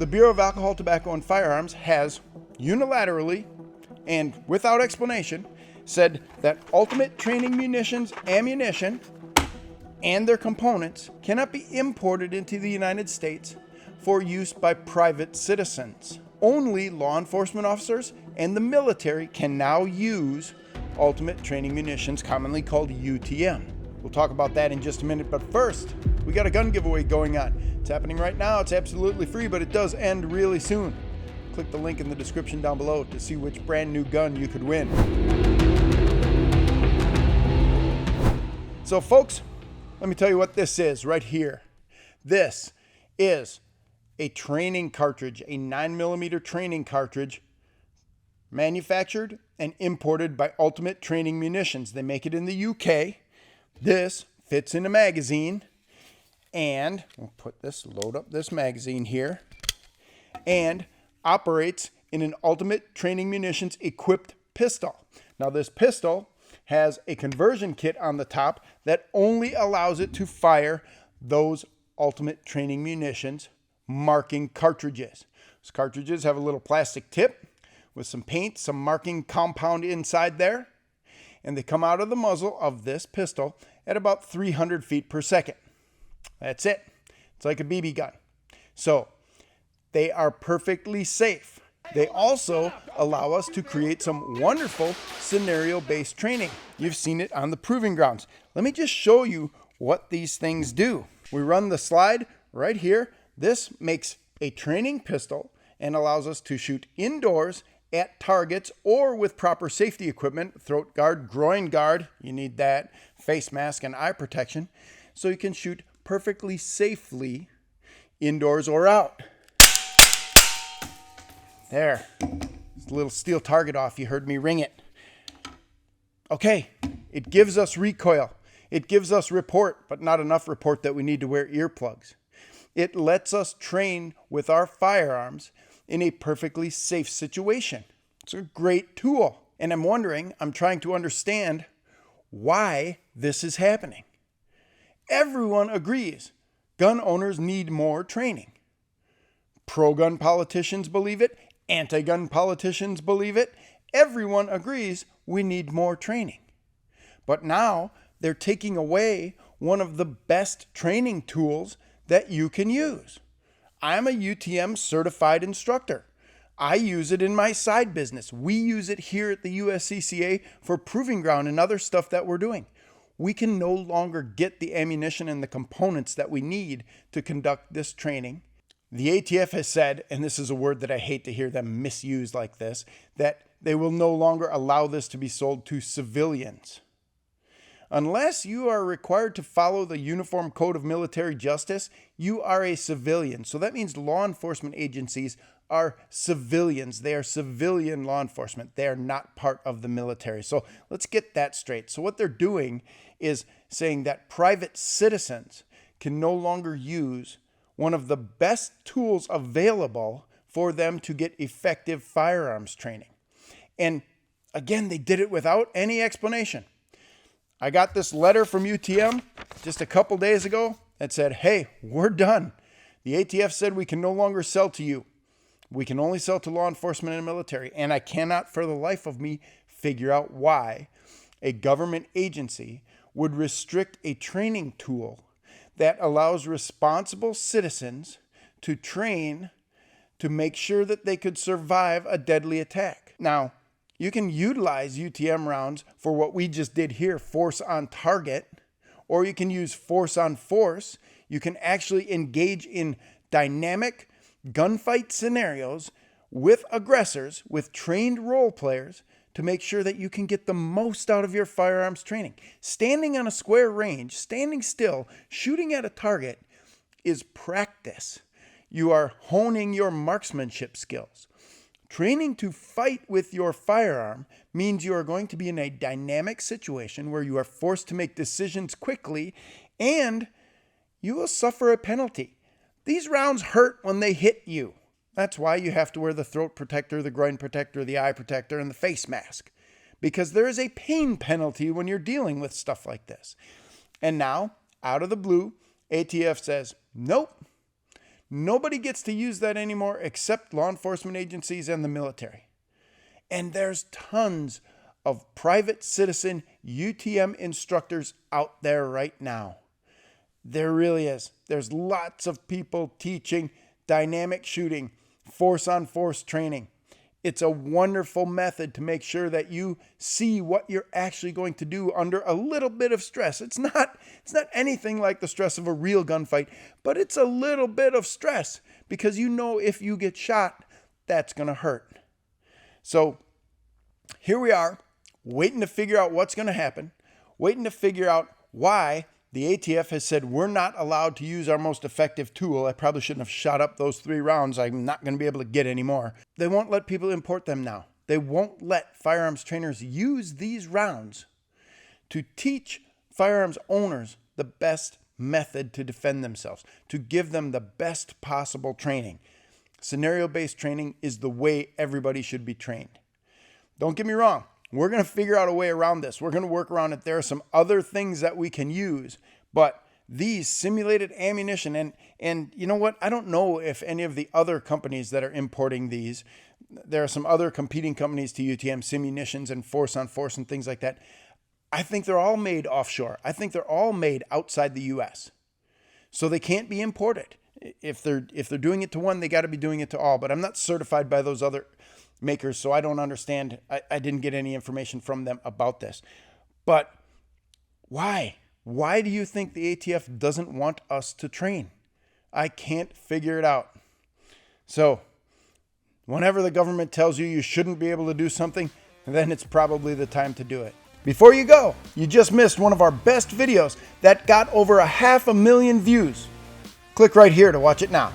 the Bureau of Alcohol, Tobacco, and Firearms has unilaterally and without explanation said that ultimate training munitions, ammunition, and their components cannot be imported into the United States for use by private citizens. Only law enforcement officers and the military can now use ultimate training munitions, commonly called UTM. We'll talk about that in just a minute, but first, we got a gun giveaway going on. It's happening right now. It's absolutely free, but it does end really soon. Click the link in the description down below to see which brand new gun you could win. So folks, let me tell you what this is right here. This is a training cartridge, a 9mm training cartridge manufactured and imported by Ultimate Training Munitions. They make it in the UK. This fits in a magazine, and we'll load up this magazine here, and operates in an Ultimate Training Munitions equipped pistol. Now this pistol has a conversion kit on the top that only allows it to fire those Ultimate Training Munitions marking cartridges. Those cartridges have a little plastic tip with some paint, some marking compound inside there, and they come out of the muzzle of this pistol at about 300 feet per second. That's it. It's like a BB gun. So they are perfectly safe. They also allow us to create some wonderful scenario-based training. You've seen it on the proving grounds. Let me just show you what these things do. We run the slide right here. This makes a training pistol and allows us to shoot indoors at targets or with proper safety equipment, throat guard, groin guard, you need that, face mask and eye protection, so you can shoot perfectly safely indoors or out. There, it's a little steel target off, you heard me ring it. Okay, it gives us recoil, it gives us report, but not enough report that we need to wear earplugs. It lets us train with our firearms in a perfectly safe situation. It's a great tool. And I'm trying to understand why this is happening. Everyone agrees gun owners need more training. Pro-gun politicians believe it. Anti-gun politicians believe it. Everyone agrees we need more training. But now they're taking away one of the best training tools that you can use. I'm a UTM certified instructor. I use it in my side business. We use it here at the USCCA for proving ground and other stuff that we're doing. We can no longer get the ammunition and the components that we need to conduct this training. The ATF has said, and this is a word that I hate to hear them misuse like this, that they will no longer allow this to be sold to civilians. Unless you are required to follow the Uniform Code of Military Justice, you are a civilian. So that means law enforcement agencies are civilians. They are civilian law enforcement. They are not part of the military. So let's get that straight. So what they're doing is saying that private citizens can no longer use one of the best tools available for them to get effective firearms training. And again, they did it without any explanation. I got this letter from UTM just a couple days ago that said, hey, we're done. The ATF said we can no longer sell to you. We can only sell to law enforcement and military. And I cannot for the life of me figure out why a government agency would restrict a training tool that allows responsible citizens to train to make sure that they could survive a deadly attack. Now, you can utilize UTM rounds for what we just did here, force on target, or you can use force on force. You can actually engage in dynamic gunfight scenarios with aggressors, with trained role players, to make sure that you can get the most out of your firearms training. Standing on a square range, standing still, shooting at a target is practice. You are honing your marksmanship skills. Training to fight with your firearm means you are going to be in a dynamic situation where you are forced to make decisions quickly and you will suffer a penalty. These rounds hurt when they hit you. That's why you have to wear the throat protector, the groin protector, the eye protector, and the face mask. Because there is a pain penalty when you're dealing with stuff like this. And now, out of the blue, ATF says, nope. Nobody gets to use that anymore except law enforcement agencies and the military. And there's tons of private citizen UTM instructors out there right now. There really is. There's lots of people teaching dynamic shooting, force-on-force training. It's a wonderful method to make sure that you see what you're actually going to do under a little bit of stress. It's not anything like the stress of a real gunfight, but it's a little bit of stress because you know if you get shot, that's going to hurt. So here we are, waiting to figure out what's going to happen, waiting to figure out why the ATF has said we're not allowed to use our most effective tool. I probably shouldn't have shot up those 3 rounds. I'm not going to be able to get any more. They won't let people import them now. They won't let firearms trainers use these rounds to teach firearms owners the best method to defend themselves, to give them the best possible training. Scenario-based training is the way everybody should be trained. Don't get me wrong. We're going to figure out a way around this. We're going to work around it. There are some other things that we can use, but these simulated ammunition, and you know what? I don't know if any of the other companies that are importing these, there are some other competing companies to UTM, Simunitions and Force on Force and things like that. I think they're all made offshore. I think they're all made outside the U.S. So they can't be imported. If they're doing it to one, they got to be doing it to all. But I'm not certified by those other makers, so I don't understand. I didn't get any information from them about this. But why? Why do you think the ATF doesn't want us to train? I can't figure it out. So whenever the government tells you you shouldn't be able to do something, then it's probably the time to do it. Before you go, you just missed one of our best videos that got over 500,000 views. Click right here to watch it now.